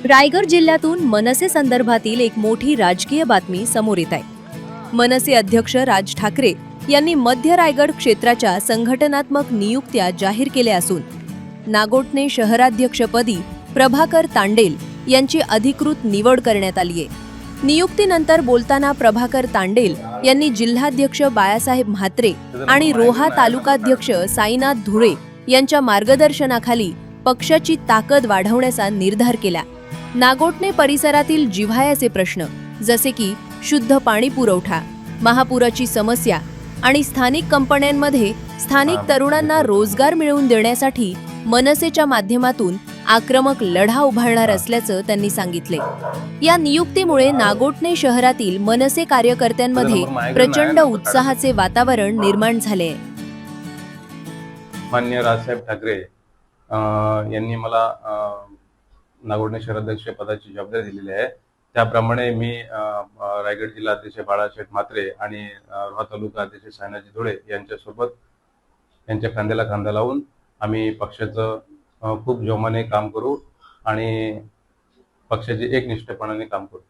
रायगड जिल्ह्यातून मनसे संदर्भातील एक मोठी राजकीय बातमी समोर येत आहे। मनसे अध्यक्ष राज ठाकरे यांनी मध्य रायगड क्षेत्राच्या संघटनात्मक नियुक्त्या जाहीर केल्या असून नागोठणे शहराध्यक्षपदी प्रभाकर तांडेल यांची अधिकृत निवड करण्यात आली आहे। नियुक्तीनंतर बोलताना प्रभाकर तांडेल यांनी जिल्हाध्यक्ष बाळासाहेब म्हात्रे आणि रोहा तालुकाध्यक्ष साईनाथ धुळे यांच्या मार्गदर्शनाखाली पक्षाची ताकद वाढवण्याचा निर्धार केला। नागोठणे परिसरातील जिव्हाळ्याचे प्रश्न जसे की शुद्ध पाणी पुरवठा, महापुराची समस्या आणि स्थानिक कंपन्यांमध्ये स्थानिक तरुणांना रोजगार मिळवून देण्यासाठी मनसेच्या माध्यमातून आक्रमक लढा उभारणार असल्याचं त्यांनी सांगितले। या नियुक्तीमुळे नागोठणे शहरातील मनसे कार्यकर्त्यांमध्ये प्रचंड उत्साहाचे वातावरण निर्माण झाले आहे। माननीय राजसाहेब ठाकरे यांनी मला नागोठणे शहराध्यक्ष पदाची जबाबदारी दिलेली आहे। त्याप्रमाणे मी रायगड जिल्हा अध्यक्ष बाळासाहेब म्हात्रे आणि रोहा तालुका अध्यक्ष साईनाथ धुळे यांच्यासोबत यांच्या खांद्याला खांदा लावून आम्ही पक्षाचं खूप जोमाने काम करू आणि पक्षाचे एकनिष्ठपणाने काम करू।